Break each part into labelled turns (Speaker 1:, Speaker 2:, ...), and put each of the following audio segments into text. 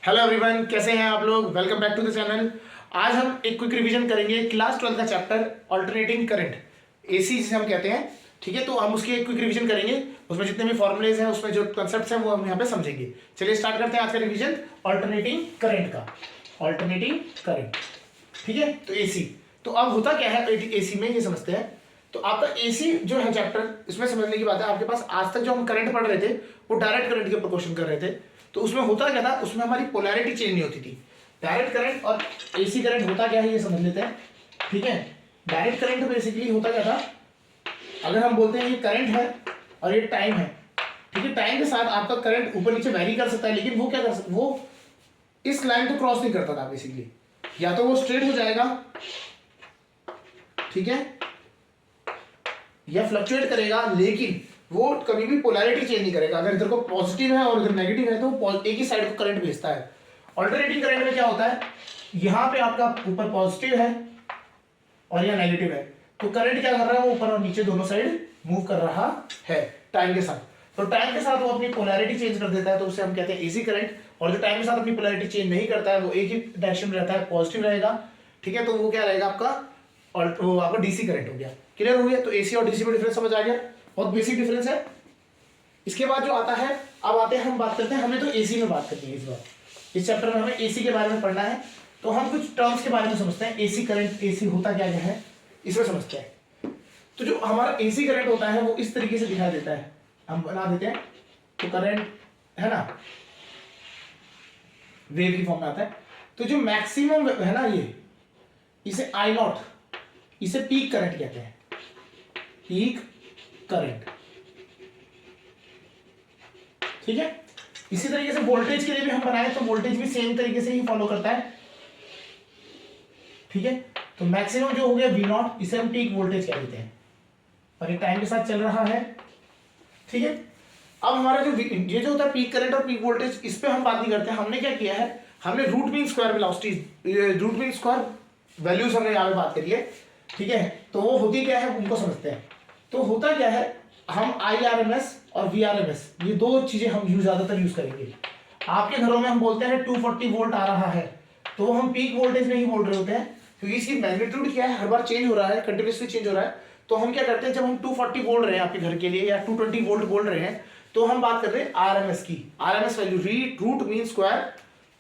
Speaker 1: Hello everyone, कैसे हैं आप लोग। Welcome back to the channel. आज हम एक क्विक रिवीजन करेंगे क्लास 12 का चैप्टर अल्टरनेटिंग करंट, एसी जिसे हम कहते हैं। ठीक है, तो हम उसकी एक क्विक रिवीजन करेंगे। उसमें जितने भी फॉर्मुलेज हैं, उसमें जो कॉन्सेप्ट्स हैं वो हम यहाँ पे समझेंगे। चलिए स्टार्ट करते हैं आज का रिवीजन अल्टरनेटिंग करंट का। अल्टरनेटिंग करंट, ठीक है। तो एसी, तो अब होता क्या है एसी में, ये समझते हैं। तो आपका एसी जो है चैप्टर, इसमें समझने की बात है, आपके पास आज तक जो हम करंट पढ़ रहे थे वो डायरेक्ट करंट के प्रिकॉशन कर रहे थे। तो उसमें होता क्या था, उसमें हमारी पोलैरिटी चेंज नहीं होती थी। डायरेक्ट करंट और एसी करंट होता क्या है ये समझ लेते हैं, ठीक है। डायरेक्ट करंट बेसिकली होता क्या था, अगर हम बोलते हैं ये करंट है और ये टाइम है, ठीक है। टाइम के साथ आपका करंट ऊपर नीचे वेरी कर सकता है, लेकिन वो क्या कर सकता, वो इस लाइन को क्रॉस नहीं करता था बेसिकली। या तो वो स्ट्रेट हो जाएगा, ठीक है, या फ्लक्चुएट करेगा, लेकिन वो कभी भी पोलैरिटी चेंज नहीं करेगा। अगर इधर को पॉजिटिव है और इधर नेगेटिव है तो वो एक ही साइड को करंट भेजता है। अल्टरनेटिंग करंट में क्या होता है, यहां पे आपका ऊपर पॉजिटिव है और यहां नेगेटिव है, तो करंट क्या कर रहा है, वो ऊपर और नीचे दोनों साइड मूव कर रहा है टाइम के साथ। तो टाइम के साथ वो अपनी पोलैरिटी चेंज कर देता है, तो उसे हम कहते हैं एसी करंट। और जो टाइम के साथ अपनी पोलैरिटी चेंज नहीं करता है, वो एक ही डायरेक्शन में रहता है, पॉजिटिव रहेगा, ठीक है। तो वो क्या रहेगा आपका, और वो आपका डीसी करंट हो गया। क्लियर हो गया। तो एसी और डीसी में डिफरेंस समझ आ गया, बहुत बेसिक डिफरेंस है। इसके बाद जो आता है, अब आते हैं, हम बात करते हैं, हमें तो एसी में बात करनी है इस बार। इस चैप्टर में हमें एसी के बारे में पढ़ना है, तो हम कुछ टर्म्स के बारे में समझते हैं। एसी करंट, एसी होता क्या क्या है, इसमें समझते हैं। तो जो हमारा एसी करंट होता है वो इस तरीके से दिखाई देता है, हम बना देते हैं। तो करंट है ना, वेव की फॉर्म में आता है। तो जो मैक्सिमम है ना, ये इसे आई नॉट, इसे पीक करंट कहते हैं, पीक करंट, ठीक है। इसी तरीके से वोल्टेज के लिए भी हम बनाए, तो वोल्टेज भी सेम तरीके से ही फॉलो करता है, ठीक है। तो मैक्सिमम जो हो गया वी नॉट, इसे हम पीक वोल्टेज कह देते हैं, और ये टाइम के साथ चल रहा है, ठीक है। अब हमारा जो ये जो होता है पीक करंट और पीक वोल्टेज, इस पे हम बात नहीं करते हैं। हमने क्या किया है, हमने root mean square velocity, root mean square values हमने यहाँ पे बात करी है, ठीक है। तो वो होती क्या है उनको समझते हैं। तो होता क्या है, हम IRMS और VRMS, ये दो चीजें हम ज्यादातर यूज करेंगे। आपके घरों में हम बोलते हैं 240 वोल्ट आ रहा है, तो हम पीक वोल्टेज नहीं बोल रहे होते हैं, क्योंकि इसकी मैग्नीट्यूड क्या है, हर बार चेंज हो रहा है, कंटिन्यूसली चेंज हो रहा है। तो हम क्या करते हैं, जब हम 240 बोल रहे हैं आपके घर के लिए, या 220 वोल्ट बोल रहे हैं, तो हम बात कर रहे हैं RMS की। RMS value, root mean square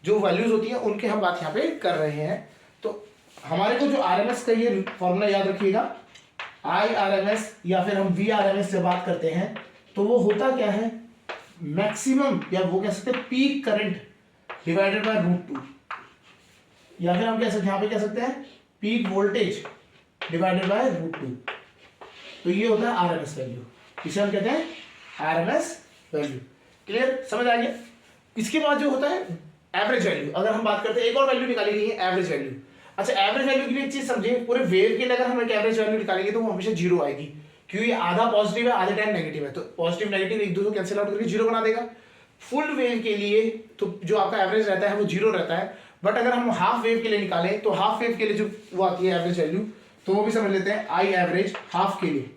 Speaker 1: जो वैल्यूज होती है उनके हम बात यहाँ पे कर रहे हैं। तो हमारे को जो RMS का ये फॉर्मूला याद रखिएगा, IRMS या फिर हम VRMS से बात करते हैं, तो वो होता क्या है, मैक्सिमम, या वो कह सकते हैं पीक करंट डिवाइडेड बाय √2, या फिर हम कह सकते हैं, यहाँ पे कह सकते हैं पीक वोल्टेज डिवाइडेड बाय √2। तो ये होता है RMS वैल्यू, इसे हम कहते हैं RMS वैल्यू। क्लियर, समझ आ गया। इसके बाद जो होता है एवरेज वैल्यू, अगर हम बात करते हैं, एक और वैल्यू निकाली गई है एवरेज वैल्यू। अच्छा, एवरेज वैल्यू की भी एक चीज समझिए, पूरे वेव के लिए अगर हम एक एवरेज वैल्यू निकालेंगे तो वो हमेशा जीरो आएगी, क्योंकि आधा पॉजिटिव है, आधे टाइम नेगेटिव है। तो पॉजिटिव नेगेटिव एक दूसरे को कैंसिल आउट करके जीरो बना देगा। फुल वेव के लिए तो जो आपका एवरेज रहता है वो जीरो रहता है, बट अगर हम हाफ वेव के लिए निकालें तो हाफ वेव के लिए जो वो आती है एवरेज वैल्यू, तो वो भी समझ लेते हैं आई एवरेज हाफ के लिए।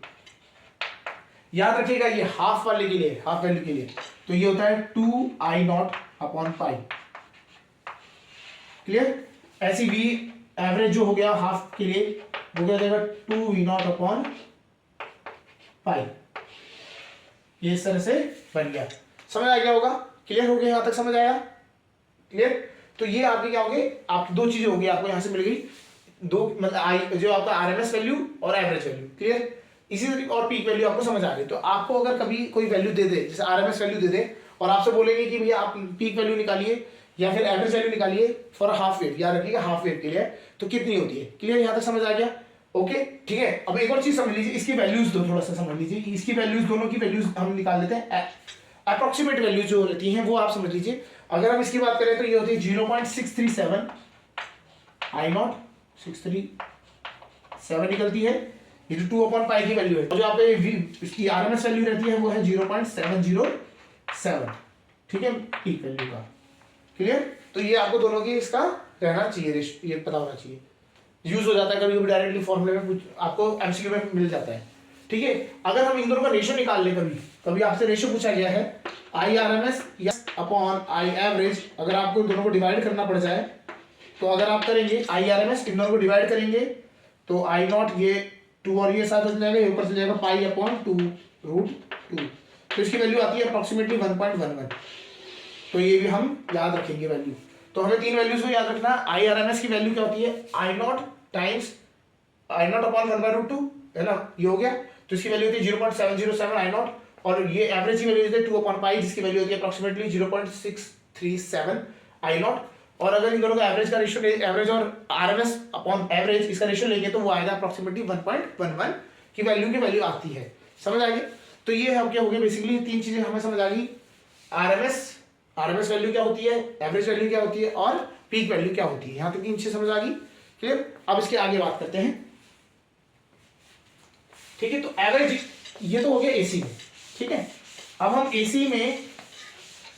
Speaker 1: याद रखिएगा, ये हाफ वाले के लिए, हाफ वैल्यू के लिए, तो ये होता है 2I0/π। क्लियर। ऐसी वी एवरेज जो हो गया हाफ के लिए, वो क्या हो जाएगा 2V0/π। ये इस तरह से बन गया, समझ आ गया होगा। क्लियर हो गया, यहां तक समझ आया, क्लियर। तो ये आपके क्या होंगे, आप दो चीजें होंगी, आपको यहां से मिल गई दो, मतलब जो आपका RMS वैल्यू और एवरेज वैल्यू। क्लियर। इसी तरीके और पीक वैल्यू आपको समझ आ गई। तो आपको अगर कभी कोई वैल्यू दे दे, जैसे RMS वैल्यू दे दे, और आपसे बोलेंगे कि भैया आप पीक वैल्यू निकालिए या फिर एवरेज वैल्यू निकालिए फॉर हाफ वेव, याद रखिएगा हाफ वेव के लिए, तो कितनी होती है। क्लियर, यहां तक समझ आ गया, ओके, ठीक है। अब एक और चीज समझ लीजिए, इसकी वैल्यूज दो थोड़ा सा समझ लीजिए, इसकी वैल्यूज, दोनों की वैल्यूज हम निकाल लेते हैं। अप्रोक्सीमेट वैल्यू जो रहती हैं वो आप समझ लीजिए। अगर हम इसकी बात करें तो ये होती है 0.637 I0, 637 निकलती है, ये जो 2/π की वैल्यू है। जो आप इसकी RMS वैल्यू रहती है वो है 0.707, ठीक है, पीक वैल्यू का। क्लियर। तो ये आपको दोनों की इसका रहना चाहिए, ये पता होना चाहिए, यूज हो जाता है कभी कभी डायरेक्टली फॉर्मूले में, आपको MCQ में मिल जाता है, ठीक है। अगर हम इन दोनों का रेशियो निकाल ले, कभी कभी आपसे रेशियो पूछा गया है आई आर एम एस या अपॉन आई एवरेज, अगर आपको दोनों को डिवाइड करना पड़ जाए तो अगर आप करेंगे आई आर एम एस इन दोनों को डिवाइड करेंगे तो आई नॉट ये 2 और ये साथ हो जाएगा, ये ऊपर से जाएगा पाई अपॉन 2√2, तो इसकी वैल्यू आती है अप्रोक्सीमेटली 1.11। तो ये भी हम याद रखेंगे वैल्यू। तो हमें 3 वैल्यूज को याद रखना। आई आर एम एस की वैल्यू क्या होती है, I naught times I naught upon 1/√2 है ना, ये हो गया। तो इसकी वैल्यू होती है 0.707 आई नॉट, और ये एवरेज की वैल्यू होती है 2/पाई, जिसकी वैल्यू होती है अप्रोक्सीमेटली 0.637 आई नॉट। और अगर इन दोनों का एवरेज का रेशियो, एवरेज और आरएमएस अपॉन एवरेज इसका रेशियो लेंगे तो वो आएगा अप्रोक्सीमेटली 1.11 की वैल्यू आती है। समझ आ गई? तो ये हम क्या हो गया, बेसिकली 3 चीजें हमें समझ आ गई। आरएमएस वैल्यू क्या होती है, एवरेज वैल्यू क्या होती है और पीक वैल्यू क्या होती है। यहाँ तक 3 चीजें समझ आ गई, क्लियर। अब इसके आगे बात करते हैं, ठीक है। तो एवरेज ये तो हो गया एसी में, ठीक है। अब हम एसी में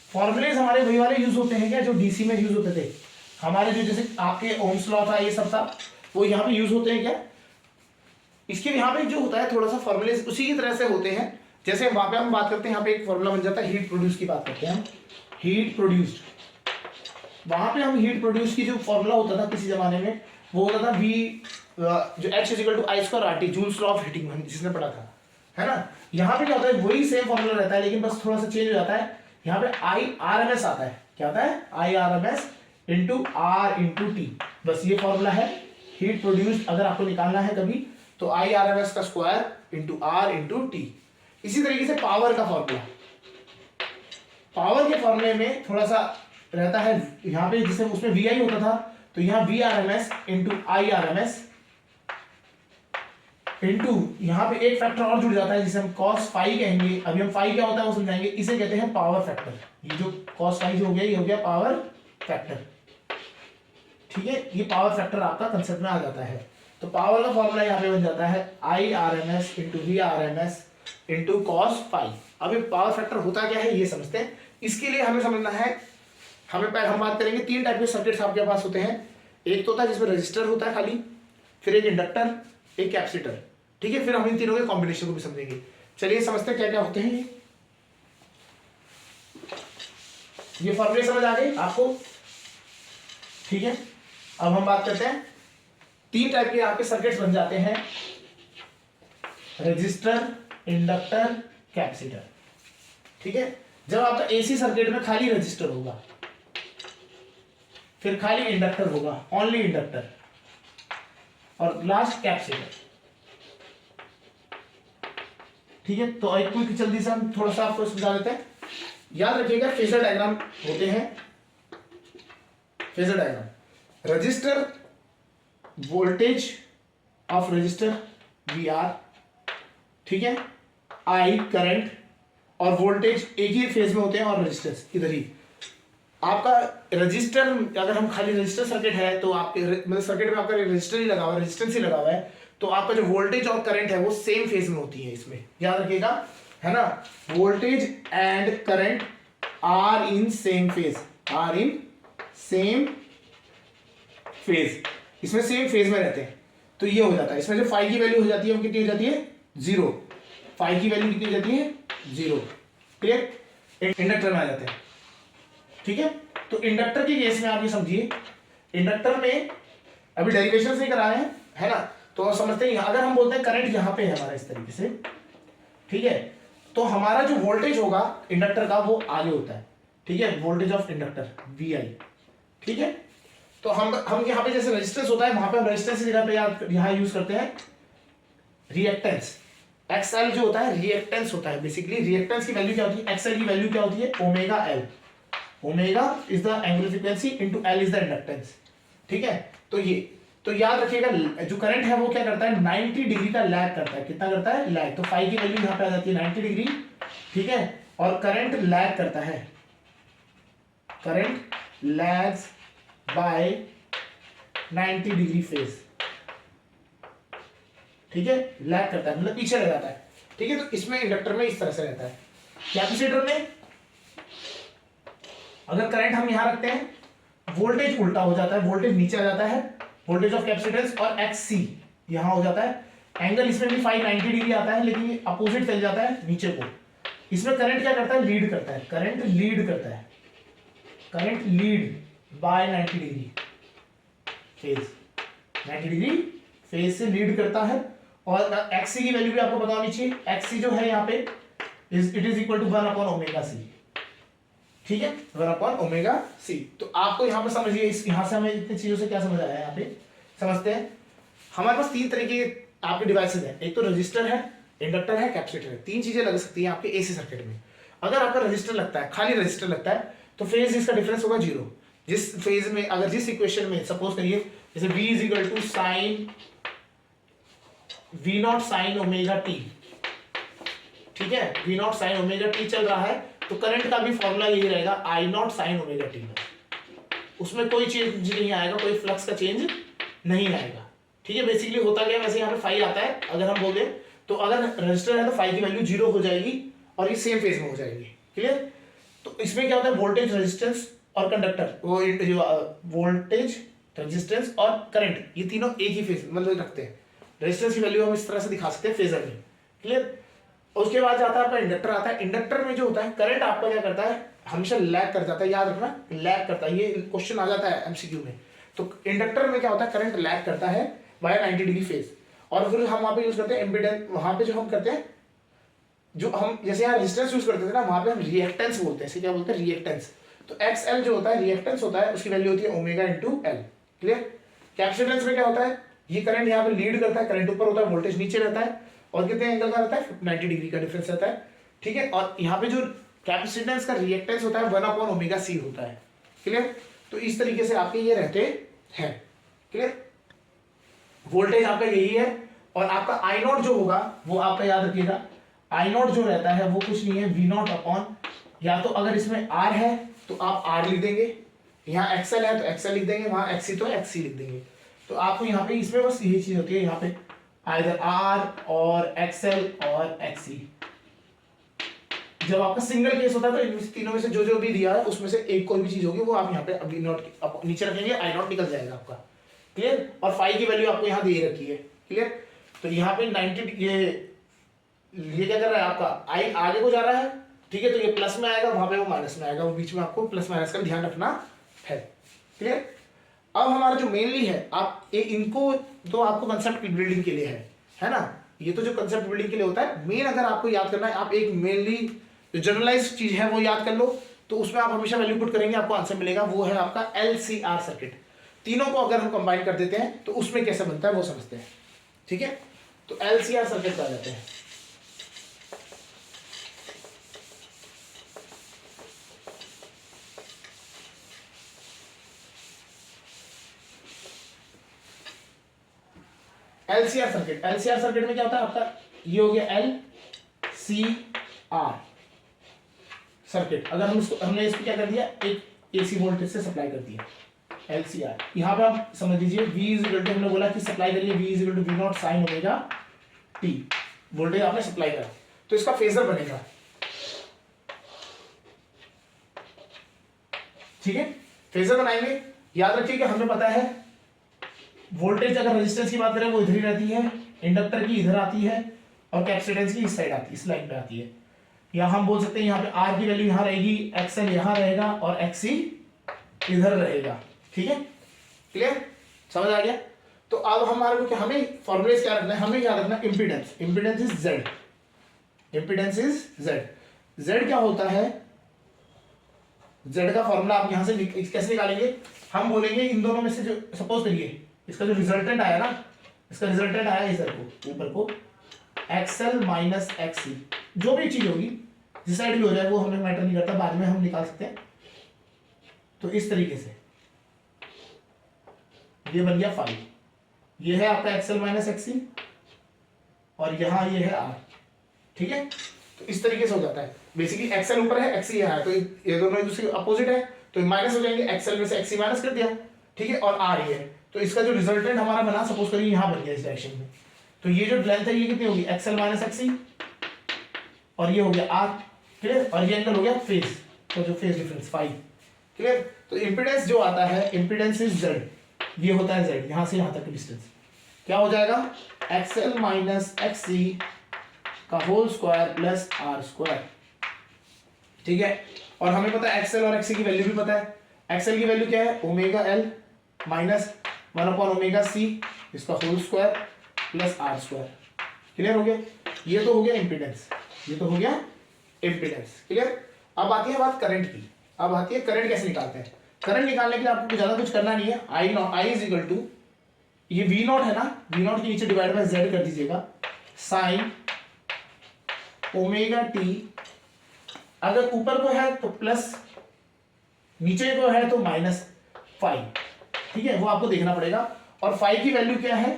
Speaker 1: फॉर्मूलेज हमारे वही वाले यूज होते हैं क्या जो डीसी में यूज होते थे हमारे, जो जैसे आपके ओम्स लॉ था ये सब था, वो यहाँ पे यूज होते हैं क्या? इसके यहाँ पे जो होता है थोड़ा सा फॉर्मूलेज उसी की तरह से होते हैं। जैसे वहां पे हम बात करते हैं, यहाँ पे एक फॉर्मूला बन जाता है हीट प्रोड्यूस की बात करते हैं हम, हीट प्रोड्यूस्ड। वहां पे हम हीट प्रोड्यूस की जो फॉर्मूला होता था किसी जमाने में, वो होता था V जो H equal to I square RT, Joule's law of heating, जिसने पढ़ा था, है ना। यहाँ पे क्या होता है, वही सेम फॉर्मूला रहता है, लेकिन बस थोड़ा सा चेंज हो जाता है। यहाँ पे IRMS आता है, क्या आता है, IRMS into R into T, बस ये फॉर्मूला है हीट प्रोड्यूस्ड। अगर आपको निकालना है कभी तो IRMS का square into R into T। इसी तरीके से पावर का फॉर्मूला, पावर के फॉर्मूले में थोड़ा सा रहता है, यहाँ पे जिसमें उसमें VI होता था, तो यहाँ VRMS इंटू IRMS इंटू यहाँ पे एक फैक्टर और जुड़ जाता है जिसे हम cos फाई कहेंगे। अभी हम फाई क्या होता है वो समझाएंगे, इसे कहते हैं पावर फैक्टर। ये जो cos फाई जो हो गया, ये हो गया पावर फैक्टर, ठीक है। ये पावर फैक्टर आपका कंसेप्ट में आ जाता है। तो पावर का फॉर्मूला यहाँ पे बन जाता है IRMS into VRMS into cos phi. अभी पावर फैक्टर होता क्या है ये समझते हैं। इसके लिए हमें समझना है, हम बात करेंगे 3 टाइप के सर्किट्स आपके पास होते हैं। एक तो होता है जिसमें रजिस्टर होता है खाली, फिर एक इंडक्टर, एक कैपेसिटर, ठीक है। फिर हम इन तीनों के कॉम्बिनेशन को भी समझेंगे। चलिए समझते हैं क्या क्या होते हैं ये फॉर्मूले समझ आ गए आपको, ठीक है। अब हम बात करते हैं 3 टाइप के आपके सर्किट्स बन जाते हैं, रजिस्टर, इंडक्टर, कैपेसिटर, ठीक है। जब आपका एसी सर्किट में खाली रजिस्टर होगा, फिर खाली इंडक्टर होगा, ओनली इंडक्टर, और लास्ट कैपेसिटर, ठीक है। तो एक क्विक जल्दी से हम थोड़ा सा आपको समझा देते हैं। याद रखिएगा फेजर डायग्राम होते हैं, phasor diagram, register, voltage of register VR, ठीक है, I करंट, और वोल्टेज एक ही फेज में होते हैं, और रजिस्टेंस इधर ही। आपका रजिस्टर, अगर हम खाली रजिस्टर सर्किट है तो आपके मतलब सर्किट में आपका रजिस्टर ही लगा हुआ है, रेजिस्टेंस ही लगा हुआ है, तो आपका जो वोल्टेज और करंट है वो सेम फेज में होती है। इसमें याद रखिएगा, है ना, voltage and current are in same phase, are in same phase, इसमें सेम फेज में रहते हैं। तो ये हो जाता है, इसमें जो फाई की वैल्यू हो जाती है वो कितनी हो जाती है, 0। फाई की वैल्यू कितनी हो जाती है, 0, क्लियर। इंडक्टर में आ जाते हैं, ठीक है। तो इंडक्टर के केस में आप ये समझिए, इंडक्टर में अभी डेरिवेशन से करा रहे हैं, है ना। तो समझते हैं, अगर हम बोलते हैं करंट यहाँ पे है हमारा इस तरीके से, ठीक है, तो हमारा जो वोल्टेज होगा इंडक्टर का वो आगे होता है, ठीक है, वोल्टेज ऑफ इंडक्टर VI, ठीक है। तो हम यहाँ पे जैसे रेजिस्टेंस होता है, वहां पे हम रेजिस्टेंस की जगह पे यहाँ यूज करते हैं रिएक्टेंस। XL जो होता है रिएक्टेंस होता है, बेसिकली रिएक्टेंस की वैल्यू क्या होती है, XL की वैल्यू क्या होती है, omega L, omega is the angular frequency into L is the inductance, ठीक है। तो याद रखिएगा, जो करंट है वो क्या करता है, 90 डिग्री का लैग करता है। कितना करता है, लैग। तो फाई की वैल्यू यहाँ पे आ जाती है 90 डिग्री, ठीक है। और करंट लैग करता है, current lags by 90 degree phase, ठीक है, लैग करता है मतलब पीछे रह जाता है, ठीक है। तो इसमें इंडक्टर में इस तरह से रहता है। कैपेसिटर में अगर करंट हम यहां रखते हैं, वोल्टेज उल्टा हो जाता है, वोल्टेज नीचे आ जाता है, वोल्टेज ऑफ कैपेसिटेंस, और XC यहां हो जाता है। एंगल इसमें भी 590 डिग्री आता है, लेकिन ये अपोजिट चल जाता है नीचे को, इसमें करंट क्या करता है, लीड करता है, करंट लीड करता है, current lead by 90 degree phase, 90 degree phase से लीड करता है। और एक्सी की वैल्यू भी आपको पता होनी चाहिए, एक्सी जो है यहाँ पे it is equal to 1/ω/c, ठीक है, 1/ω/c। तो आपको यहाँ पे समझिए, इस यहाँ से हमें इतनी चीजों से क्या समझ आया है, यहाँ पे समझते हैं। हमारे पास तीन तरह के आपके डिवाइसेज हैं, एक तो रजिस्टर है, इंडक्टर है, कैपेसिटर है, तीन चीजें लग सकती हैं आपके एसी सर्किट में। अगर आपका रजिस्टर लगता है, खाली रजिस्टर लगता है, तो फेज इसका डिफरेंस होगा 0। जिस फेज में, अगर जिस इक्वेशन में सपोज करिए जैसे v is equal to sine v0 sine omega t, ठीक है, v0 साइन ओमेगा टी चल रहा है, तो करंट का भी फॉर्मूला यही रहेगा I0 साइन ओमेगा टी में, उसमें कोई चेंज नहीं आएगा, कोई फ्लक्स का चेंज नहीं आएगा, ठीक है। बेसिकली होता क्या है, वैसे यहाँ पे फाई आता है, अगर हम बोले तो अगर रजिस्टर है तो फाई की वैल्यू 0 हो जाएगी और ये सेम फेज में हो जाएगी, क्लियर। तो इसमें क्या होता है, वोल्टेज, रेजिस्टेंस और कंडक्टर, वो वोल्टेज, रेजिस्टेंस और करंट, ये तीनों एक ही फेज मतलब रखते हैं। रेजिस्टेंस की वैल्यू हम इस तरह से दिखा सकते हैं फेजर में, क्लियर। उसके बाद जाता है आपका इंडक्टर आता है। इंडक्टर में जो होता है, करंट आपका क्या करता है, हमेशा लैग कर जाता है, याद रखना, लैग करता है, ये क्वेश्चन आ जाता है एमसीक्यू में। तो इंडक्टर में क्या होता है, करंट लैग करता है बाय 90 डिग्री फेज, और फिर हम वहां पे यूज करते हैं एम्पीडेंस। वहां पे जो हम करते हैं, जो हम जैसे यहाँ रेजिस्टेंस यूज करते थे ना, वहां पे हम रिएक्टेंस बोलते हैं, इसे क्या बोलते हैं, रिएक्टेंस। तो XL जो होता है रिएक्टेंस होता है, उसकी वैल्यू होती है omega into L, clear. Capacitance में क्या होता है, ये करंट यहाँ पे लीड करता है, करंट ऊपर होता है, वोल्टेज नीचे रहता है, और कितने एंगल का रहता है, 90 डिग्री का डिफरेंस रहता है, ठीक है। और यहाँ पे जो कैपेसिटेंस का रिएक्टेंस होता है 1/ω/c होता है, क्लियर। तो इस तरीके से आपके ये रहते हैं, क्लियर। वोल्टेज आपका यही है, और आपका I0 जो होगा वो आपका याद रखिएगा, I0 जो रहता है वो कुछ नहीं है, V0 अपॉन, या तो अगर इसमें R है तो आप R लिख देंगे, यहाँ XL है तो XL लिख देंगे, वहां XC तो XC लिख देंगे। तो आपको यहाँ पे इसमें बस यही चीज होती है, यहाँ पे आइदर R और XL और XC। जब आपका सिंगल केस होता है तो इन तीनों में से जो जो भी दिया है उसमें से एक कोई भी चीज होगी, वो आप यहाँ पे V0 नीचे रखेंगे, I0 निकल जाएगा आपका, क्लियर। और फाई की वैल्यू आपको यहाँ दे रखी है, क्लियर। तो यहाँ पे 90, ये क्या कर रहा है आपका, आई आगे को जा रहा है, ठीक है, तो ये प्लस में आएगा, वहां पे वो माइनस में आएगा, वो बीच में आपको प्लस माइनस का ध्यान रखना है, क्लियर। अब हमारा जो मेनली है, आप इनको तो आपको कंसेप्ट बिल्डिंग के लिए है ना, ये तो जो कंसेप्ट बिल्डिंग के लिए होता है। मेन अगर आपको याद करना है, आप एक मेनली जो जनरलाइज चीज है वो याद कर लो, तो उसमें आप हमेशा वैल्यू पुट करेंगे, आपको आंसर मिलेगा, वो है आपका LCR सर्किट। तीनों को अगर हम कंबाइन कर देते हैं तो उसमें कैसे बनता है वो समझते हैं, ठीक है। तो LCR सर्किट आ जाते हैं। LCR सर्किट में क्या होता है आपका, ये हो गया LCR सर्किट। अगर हम इसको, हमने इसको क्या कर दिया, एक AC वोल्टेज से सप्लाई कर दिया, LCR। यहाँ पे आप समझ लीजिए V इज इक्वल टू, हमने बोला कि सप्लाई करिए, V is equal to V0 sine omega t, voltage आपने सप्लाई करा, तो इसका फेजर बनेगा, ठीक है। फेजर बनाएंगे, याद रखिए कि हमें पता है वोल्टेज, अगर रेजिस्टेंस की बात करें वो इधर ही रहती है, इंडक्टर की इधर आती है, और कैपेसिटेंस की इस साइड आती है, इस लाइन पे आती है। या हम बोल सकते हैं यहाँ पे R की वैल्यू यहाँ रहेगी, XL यहाँ रहेगा और XC इधर रहेगा, ठीक है, क्लियर, समझ आ गया। तो अब हमारे को क्या, हमें फॉर्मूले क्या रखना है, हमें याद रखना impedance, impedance is Z, impedance is Z। Z क्या होता है, Z का फॉर्मूला आप यहां से कैसे निकालेंगे, हम बोलेंगे इन दोनों में से जो, सपोज करिए इसका जो रिजल्टेंट आया ना, इसका रिजल्टेंट आया इधर को, ऊपर को XL माइनस XC, जो भी चीज होगी जिस साइड भी हो जाए वो हमें मैटर नहीं करता, बाद में हम निकाल सकते हैं। तो इस तरीके से ये बन गया 5, ये है आपका XL माइनस XC, और यहां ये है R, ठीक है। तो इस तरीके से हो जाता है, बेसिकली XL ऊपर है, XC यहाँ है, तो ये दोनों एक दूसरे अपोजिट है, तो माइनस हो जाएंगे, XL में से XC माइनस कर दिया, ठीक है, और R ये है। तो इसका जो रिजल्टेंट हमारा बना, सपोज करिए यहाँ बन गया इस डायरेक्शन में, तो ये जो लेंथ है ये कितनी होगी, XL माइनस XC, और ये हो गया R, क्लियर, और ये एंगल हो गया फेज, तो जो फेज डिफरेंस 5, क्लियर। तो इंपीडेंस जो आता है, इंपीडेंस इज Z, ये होता है Z, यहां से यहां तक डिस्टेंस क्या हो जाएगा, XL माइनस XC का whole square plus R square, ठीक है। और हमें पता है एक्सएल और एक्सी की वैल्यू भी पता है। एक्सएल की वैल्यू क्या है, omega L minus omega C इसका whole square plus R square. Clear हो गया, ये तो हो गया इम्पीडेंस, ये तो हो गया इम्पीडेंस। क्लियर। अब आती है बात करंट की। अब आती है करंट कैसे निकालते हैं। करंट निकालने के लिए आपको ज्यादा कुछ करना नहीं है। आई इज इक्वल टू, ये वी नॉट है ना, वी नॉट के नीचे डिवाइड बाय जेड कर दीजिएगा, साइन ओमेगा टी, अगर ऊपर को है तो प्लस, नीचे को है तो माइनस फाइव। ठीक है, वो आपको देखना पड़ेगा। और फाइव की वैल्यू क्या है,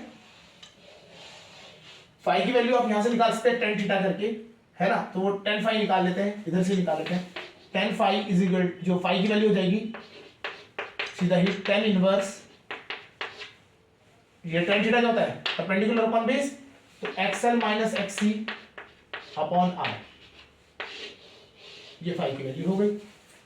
Speaker 1: फाइव की वैल्यू आप यहां से निकाल सकते हैं टेन थीटा करके, है ना, तो वो टेन फाइव निकाल लेते हैं, इधर से निकाल लेते हैं। टेन फाइव इज इक्वल, जो फाइव की वैल्यू हो जाएगी सीधा ही टेन इनवर्स, ये टेन थीटा क्या होता है, परपेंडिकुलर अपॉन बेस, तो XL minus XC upon R, ये फाइव की वैल्यू हो गई।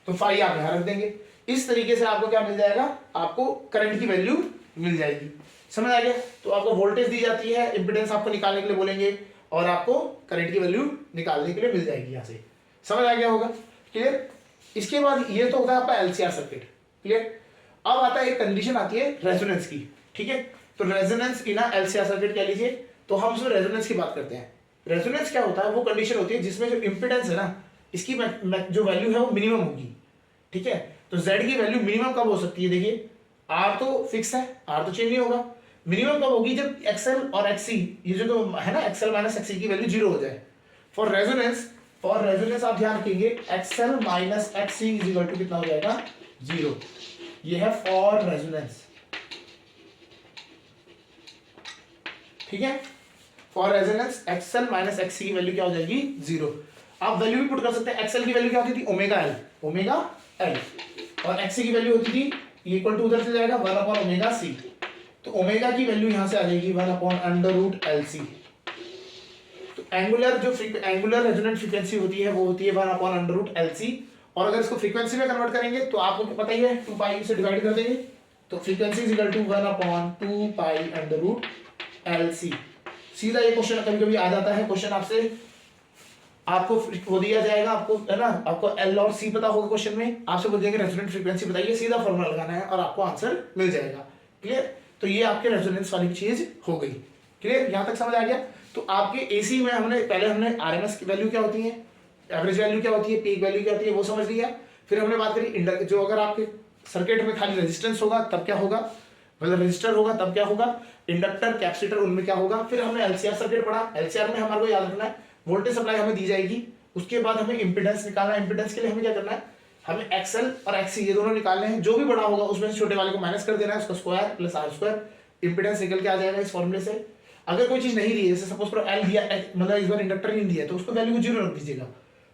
Speaker 1: तो फाइव आप यहां रख देंगे। इस तरीके से आपको क्या मिल जाएगा, आपको करंट की वैल्यू मिल जाएगी। समझ आ गया। तो आपको वोल्टेज दी जाती है, इंपेडेंस आपको निकालने के लिए बोलेंगे, और आपको करंट की वैल्यू निकालने के लिए मिल जाएगी यहां से। समझ आ गया होगा। क्लियर। इसके बाद ये तो होता है आपका एलसीआर सर्किट। क्लियर। अब आता है एक कंडीशन आती है रेजोनेंस की। ठीक है, तो रेजोनेंस की ना एलसीआर सर्किट कह लीजिए, तो हम उसमें रेजोनेंस की बात करते हैं। रेजोनेंस क्या होता है, वो कंडीशन होती है जिसमें जो इंपेडेंस है ना, इसकी जो वैल्यू है वो मिनिमम होगी। ठीक है, तो Z की वैल्यू मिनिमम कब हो सकती है, देखिए R तो फिक्स है, R तो चेंज नहीं होगा। मिनिमम कब होगी, जब XL और XC, ये जो तो है ना, XL माइनस XC की वैल्यू जीरो हो जाए। फॉर रेजोनेंस आप ध्यान रखेंगे, XL minus XC is equal to कितना हो जाएगा, जीरो। ये है फॉर रेजोनेंस। ठीक है, for resonance XL minus XC की वैल्यू क्या हो जाएगी, जीरो। आप वैल्यू भी पुट कर सकते हैं। XL की वैल्यू क्या होती थी, ओमेगा एल, और XC की वैल्यू होती थी इक्वल टू, उधर से जाएगा 1/ओमेगा सी, तो ओमेगा की वैल्यू यहां से आ जाएगी 1/√LC। तो एंगुलर रेजोनेंट फ्रीक्वेंसी होती है वो होती है 1/√LC। और अगर इसको फ्रीक्वेंसी में कन्वर्ट करेंगे तो आपको पता ही है 2 पाई से डिवाइड कर देंगे, तो फ्रीक्वेंसी इज इक्वल टू 1/2 पाई√LC। सीधा ये क्वेश्चन कभी कभी आ जाता है, क्वेश्चन आपको वो दिया जाएगा, आपको है ना, आपको एल और सी पता होगा, क्वेश्चन में आपसे बोल देंगे रेजोनेंट फ्रीक्वेंसी बताइए, सीधा फॉर्मूला लगाना है और आपको आंसर मिल जाएगा। क्लियर। तो ये आपके रेजोनेंस वाली चीज हो गई। क्लियर, यहां तक समझ आ गया। तो आपके एसी में हमने आरएमएस की वैल्यू क्या होती है, एवरेज वैल्यू क्या होती है, पीक वैल्यू क्या होती है, वो समझ लिया। फिर हमने बात करी जो अगर आपके सर्किट में खाली रेजिस्टेंस होगा तब क्या होगा, मतलब रजिस्टर होगा तब क्या होगा, इंडक्टर कैपेसिटर उनमें क्या होगा। फिर हमने एलसीआर सर्किट पढ़ा। एलसीआर में हमारे को याद रखना है वोल्टेज सप्लाई हमें दी जाएगी, उसके बाद हमें इंपेडेंस निकालना है। इंपेडेंस के लिए हमें क्या करना है, हमें एक्सएल और एक्सी ये दोनों निकालने हैं। जो भी बड़ा होगा उसमें से छोटे वाले को माइनस कर देना है, उसका square plus R square, impedance निकल के आ जाएगा इस फॉर्मूले से। अगर कोई चीज नहीं दी है, जैसे सपोज करो एल दिया, मतलब इस बार इंडक्टर नहीं दिया, तो उसको वैल्यू को जीरो रख दीजिएगा।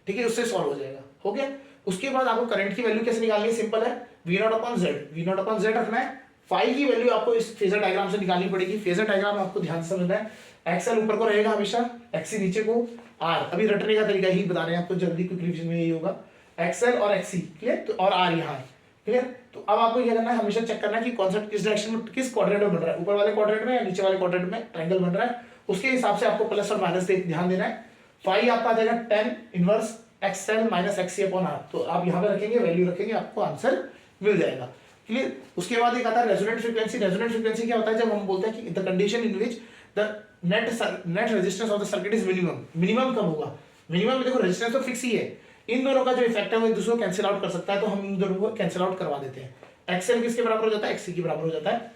Speaker 1: ठीक है, उससे सॉल्व हो जाएगा। हो गया। उसके बाद आपको करंट की वैल्यू कैसे निकालनी है, सिंपल है, V0/Z रखना है। फाई की वैल्यू आपको इस फेजर डायग्राम से निकालनी पड़ेगी। फेजर डायग्राम आपको ध्यान से समझना है। एक्सएल ऊपर को रहेगा हमेशा, एक्सी नीचे को, आर अभी रटने का तरीका ही बता रहे हैं आपको, जल्दी क्विक रिवीजन में यही होगा, एक्सएल और एक्सी। क्लियर। तो और आर यहाँ है। क्लियर। तो अब आपको क्या करना है, हमेशा चेक करना है कि कॉन्सेप्ट किस डायरेक्शन में, किस क्वाड्रेंट में बन रहा है, ऊपर वाले क्वाड्रेंट में या नीचे वाले क्वाड्रेंट में ट्रायंगल बन रहा है, उसके हिसाब से आपको प्लस और माइनस ध्यान देना है। फाई आपका आ जाएगा 10 inverse XL minus XC upon R, तो आप यहाँ पे रखेंगे, वैल्यू रखेंगे, आपको आंसर मिल जाएगा। क्लियर। उसके बाद एक आता है रेजोनेंट फ्रीक्वेंसी। रेजोनेंट फ्रीक्वेंसी क्या होता है, जब हम बोलते हैं कि the condition in which the net resistance of the circuit is minimum. Minimum कब होगा, मिनिमम देखो रेजिस्टेंस तो फिक्स ही है, इन दोनों का जो इफेक्ट है वो एक दूसरे को कैंसिल आउट कर सकता है, तो हम इन दोनों को कैंसिल आउट करवा देते हैं। एक्सएल किसके बराबर हो जाता है, एक्सी के बराबर हो जाता है।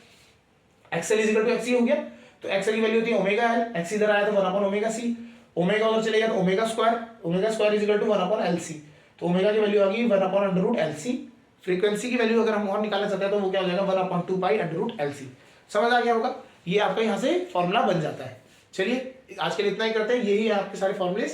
Speaker 1: XL is equal to XC हो गया, तो एक्सएल की वैल्यू होती है ओमेगा एल, एक्सी इधर आया तो 1/ओमेगा सी, ओमेगा उधर चलेगा तो omega square is equal to 1/LC, तो ओमेगा की वैल्यू आ गई 1/√LC। फ्रीक्वेंसी की वैल्यू अगर हम और निकालना चाहते हैं तो वो क्या हो जाएगा 1/2 पाई√LC। समझ आ गया होगा। ये आपका यहाँ से फॉर्मूला बन जाता है। चलिए आज के लिए इतना ही करते हैं, यही है आपके सारे फॉर्मूले।